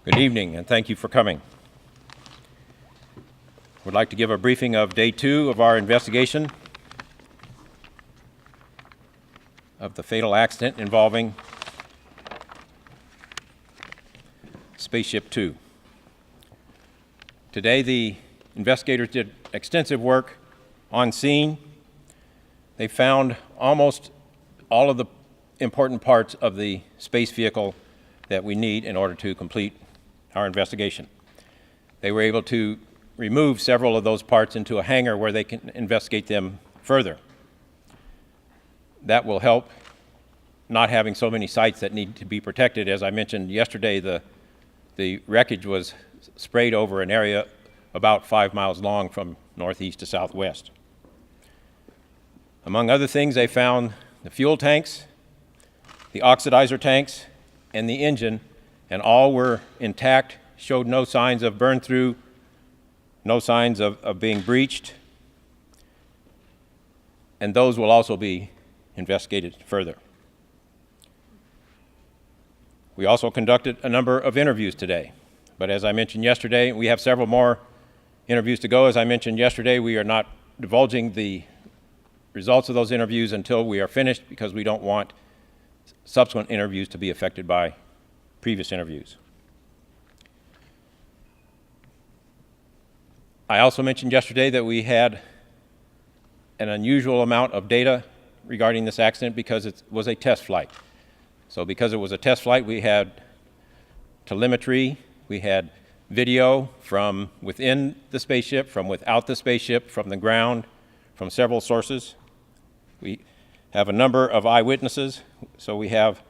Good evening, and thank you for coming. I would like to give a briefing of day 2 of our investigation of the fatal accident involving SpaceShipTwo. Today, the investigators did extensive work on scene. They found almost all of the important parts of the space vehicle that we need in order to complete our investigation. They were able to remove several of those parts into a hangar where they can investigate them further. That will help not having so many sites that need to be protected. As I mentioned yesterday, the wreckage was sprayed over an area about 5 miles long from northeast to southwest. Among other things, they found the fuel tanks, the oxidizer tanks, and the engine, and all were intact, showed no signs of burn through, no signs of being breached, and those will also be investigated further. We also conducted a number of interviews today, but as I mentioned yesterday, we have several more interviews to go. As I mentioned yesterday, we are not divulging the results of those interviews until we are finished because we don't want subsequent interviews to be affected by previous interviews. I also mentioned yesterday that we had an unusual amount of data regarding this accident because it was a test flight. So because it was a test flight, we had telemetry, we had video from within the spaceship, from without the spaceship, from the ground, from several sources. We have a number of eyewitnesses, so we have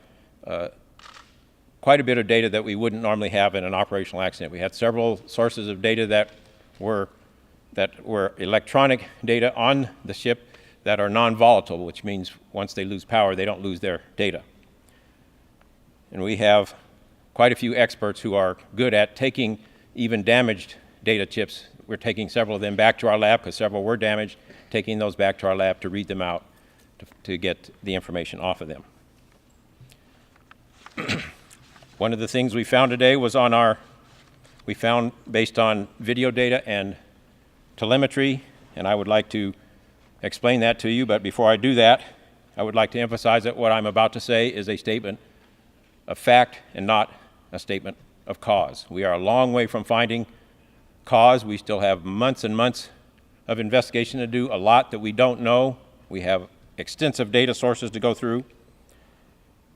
quite a bit of data that we wouldn't normally have in an operational accident. We had several sources of data that were electronic data on the ship that are non-volatile, which means once they lose power, they don't lose their data. And we have quite a few experts who are good at taking even damaged data chips. We're taking several of them back to our lab because several were damaged, taking those back to our lab to read them out to get the information off of them. One of the things we found today was we found based on video data and telemetry, and I would like to explain that to you, but before I do that, I would like to emphasize that what I'm about to say is a statement of fact and not a statement of cause. We are a long way from finding cause. We still have months and months of investigation to do, a lot that we don't know. We have extensive data sources to go through.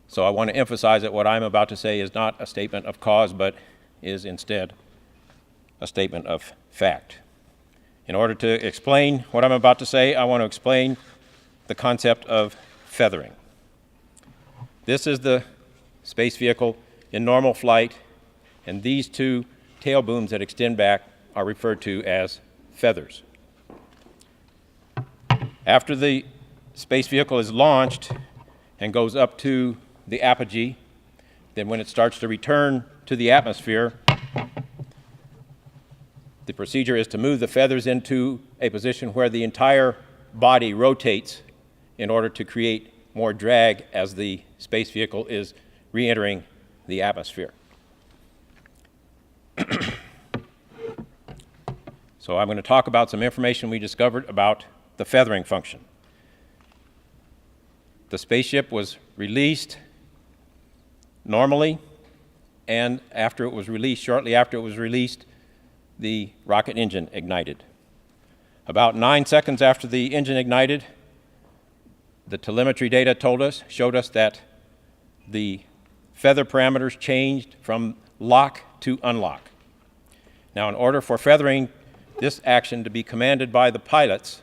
So I want to emphasize that what I'm about to say is not a statement of cause, but is instead a statement of fact. In order to explain what I'm about to say, I want to explain the concept of feathering. This is the space vehicle in normal flight, and these two tail booms that extend back are referred to as feathers. After the space vehicle is launched and goes up to the apogee, then when it starts to return to the atmosphere, the procedure is to move the feathers into a position where the entire body rotates in order to create more drag as the space vehicle is re-entering the atmosphere. So I'm going to talk about some information we discovered about the feathering function. The spaceship was released normally, and after it was released, shortly after it was released, the rocket engine ignited. About 9 seconds after the engine ignited, the telemetry data showed us that the feather parameters changed from lock to unlock. Now, in order for feathering this action to be commanded by the pilots,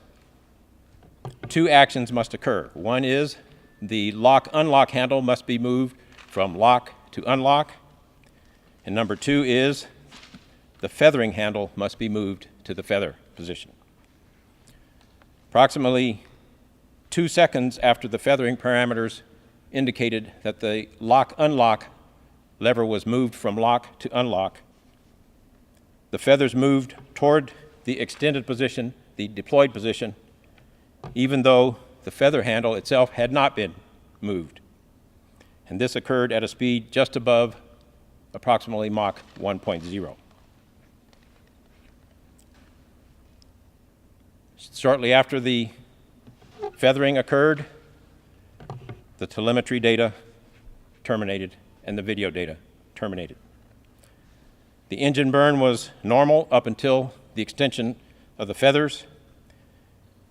2 actions must occur. One is the lock-unlock handle must be moved from lock to unlock, and number 2 is the feathering handle must be moved to the feather position. Approximately 2 seconds after the feathering parameters indicated that the lock-unlock lever was moved from lock to unlock, the feathers moved toward the extended position, the deployed position, even though the feather handle itself had not been moved. And this occurred at a speed just above approximately Mach 1.0. Shortly after the feathering occurred, the telemetry data terminated and the video data terminated. The engine burn was normal up until the extension of the feathers.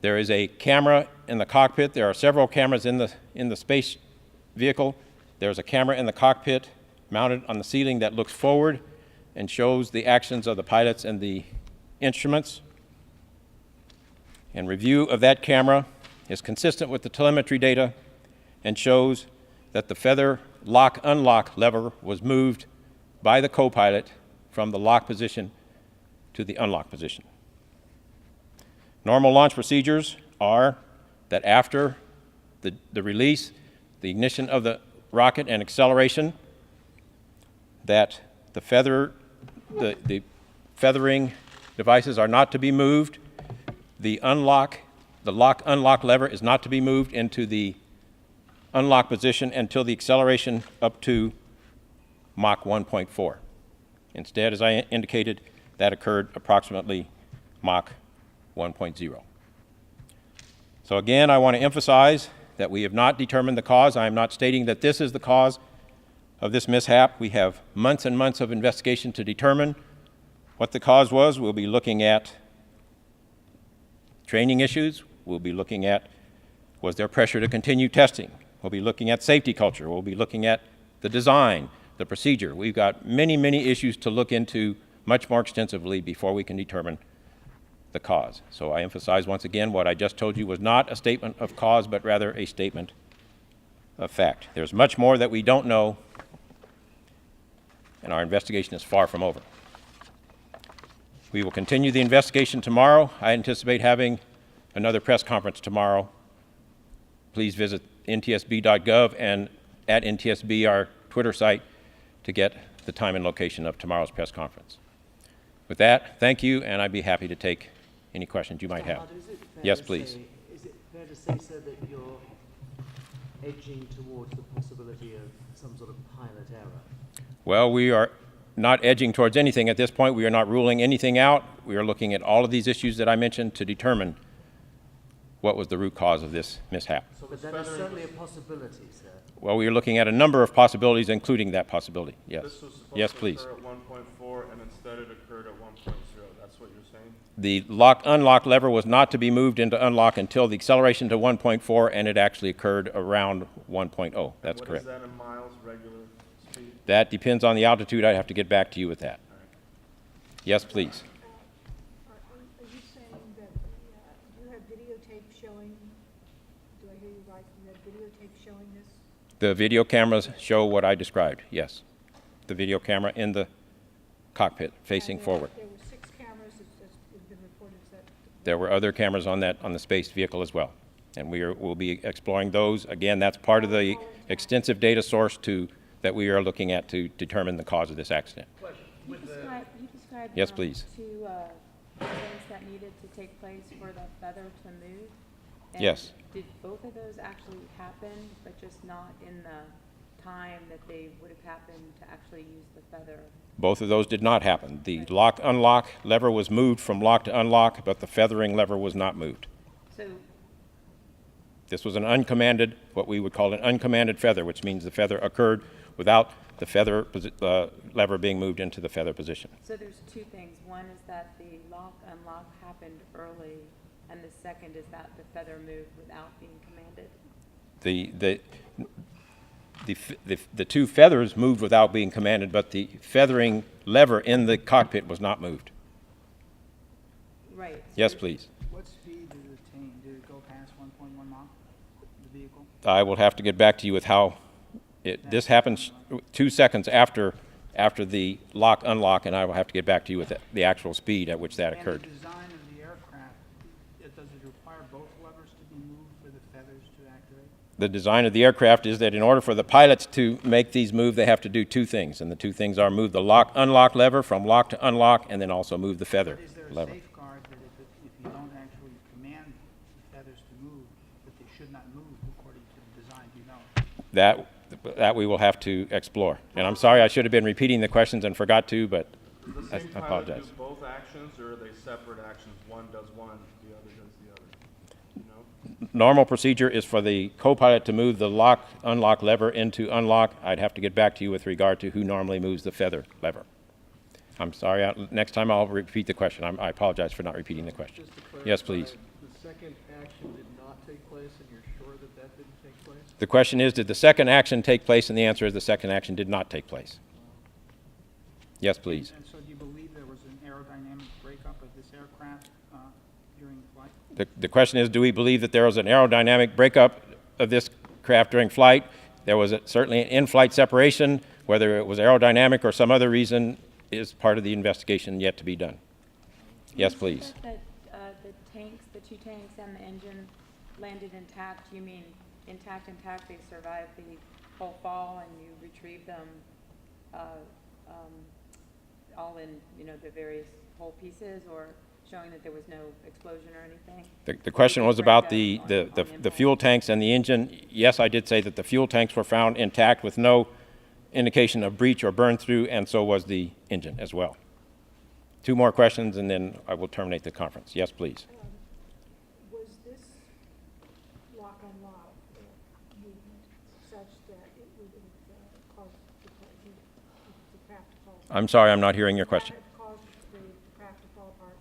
There is a camera in the cockpit. There are several cameras in the space vehicle. There's a camera in the cockpit mounted on the ceiling that looks forward and shows the actions of the pilots and the instruments. And review of that camera is consistent with the telemetry data and shows that the feather lock-unlock lever was moved by the co-pilot from the lock position to the unlock position. Normal launch procedures are that after the release, the ignition of the rocket and acceleration, that the feathering devices are not to be moved. The lock-unlock lever is not to be moved into the unlock position until the acceleration up to Mach 1.4. Instead, as I indicated, that occurred approximately Mach 1.0. So again, I want to emphasize that we have not determined the cause. I am not stating that this is the cause of this mishap. We have months and months of investigation to determine what the cause was. We'll be looking at training issues. We'll be looking at, was there pressure to continue testing? We'll be looking at safety culture. We'll be looking at the design, the procedure. We've got many, many issues to look into much more extensively before we can determine the cause. So I emphasize once again, what I just told you was not a statement of cause, but rather a statement of fact. There's much more that we don't know, and our investigation is far from over. We will continue the investigation tomorrow. I anticipate having another press conference tomorrow. Please visit ntsb.gov and at NTSB, our Twitter site, to get the time and location of tomorrow's press conference. With that, thank you, and I'd be happy to take any questions you might have. Yes, please. Is it fair to say, sir, that you're edging towards the possibility of some sort of pilot error? Well, we are not edging towards anything at this point. We are not ruling anything out. We are looking at all of these issues that I mentioned to determine what was the root cause of this mishap. So, but that is certainly a possibility, sir. Well, we are looking at a number of possibilities, including that possibility. Yes. This was supposed Yes, to please. occur at 1.4, and instead it occurred at 1.0. That's what you're saying? The lock-unlock lever was not to be moved into unlock until the acceleration to 1.4, and it actually occurred around 1.0. That's correct. What is that in miles, regular speed? That depends on the altitude. I'd have to get back to you with that. Yes, please. Are you saying that you have videotape showing, do I hear you right, you have videotape showing this? The video cameras show what I described, yes. The video camera in the cockpit facing forward. There were 6 cameras, it's been reported that. There were other cameras on the space vehicle as well. And we'll be exploring those. Again, that's part of the extensive data source that we are looking at to determine the cause of this accident. You described Yes, please. 2 events that needed to take place for the feather to move. And Yes. Did both of those actually happen, but just not in the time that they would have happened to actually use the feather? Both of those did not happen. The lock-unlock lever was moved from lock to unlock, but the feathering lever was not moved. So, This was an uncommanded, what we would call an uncommanded feather, which means the feather occurred without the feather lever being moved into the feather position. so there's 2 things. One is that the lock-unlock happened early, and the second is that the feather moved without being commanded. The 2 feathers moved without being commanded, but the feathering lever in the cockpit was not moved. Right. So Yes, there's- please. What speed did it attain? Did it go past 1.1 Mach, the vehicle? I will have to get back to you with how this happens 2 seconds after the lock-unlock, and I will have to get back to you with the actual speed at which that occurred. And the design of the aircraft, does it require both levers to be moved for the feathers to activate? The design of the aircraft is that in order for the pilots to make these move, they have to do 2 things, and the 2 things are move the lock-unlock lever from lock to unlock, and then also move the feather But is there a lever. safeguard that if you don't actually command the feathers to move, that they should not move according to the design, do you know? That we will have to explore. And I'm sorry, I should have been repeating the questions and forgot to, but Does the I same pilot apologize. do both actions, or are they separate actions? One does one, the other does the other? You know? Normal procedure is for the co-pilot to move the lock, unlock lever into unlock. I'd have to get back to you with regard to who normally moves the feather lever. I'm sorry, next time I'll repeat the question. I apologize for not repeating the question. Just to clarify, Yes, please. the second action did not take place, and you're sure that that didn't take place? The question is, did the second action take place? And the answer is the second action did not take place. Yes, please. And so do you believe there was an aerodynamic breakup of this aircraft during flight? The question is, do we believe that there was an aerodynamic breakup of this craft during flight? There was certainly an in-flight separation. Whether it was aerodynamic or some other reason is part of the investigation yet to be done. Yes, please. You said that the tanks, the two tanks and the engine landed intact. You mean intact, they survived the whole fall and you retrieved them all in, you know, the various whole pieces, or showing that there was no explosion or anything? The question was about the impact. fuel tanks and the engine. Yes, I did say that the fuel tanks were found intact with no indication of breach or burn through, and so was the engine as well. Two more questions, and then I will terminate the conference. Yes, please. Was this lock-on-lock movement such that it would have caused the craft to fall apart? I'm sorry, I'm not hearing your question. Would that have caused the craft to fall apart,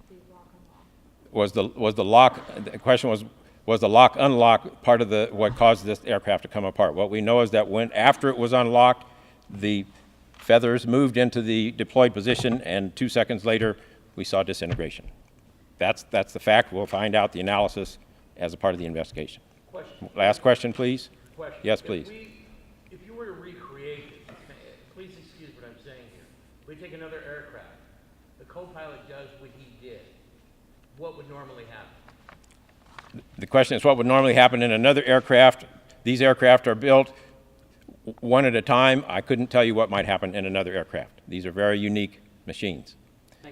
the lock-on-lock? Was the lock, the question was the lock unlock part of what caused this aircraft to come apart? What we know is that after it was unlocked, the feathers moved into the deployed position, and 2 seconds later, we saw disintegration. That's the fact. We'll find out the analysis as a part of the investigation. Question. Last question, please. Question. Yes, please. If you were to recreate it, please excuse what I'm saying here. We take another aircraft. The co-pilot does what he did. What would normally happen? The question is what would normally happen in another aircraft. These aircraft are built one at a time. I couldn't tell you what might happen in another aircraft. These are very unique machines.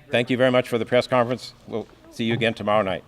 Thank you very much for the press conference. We'll see you again tomorrow night.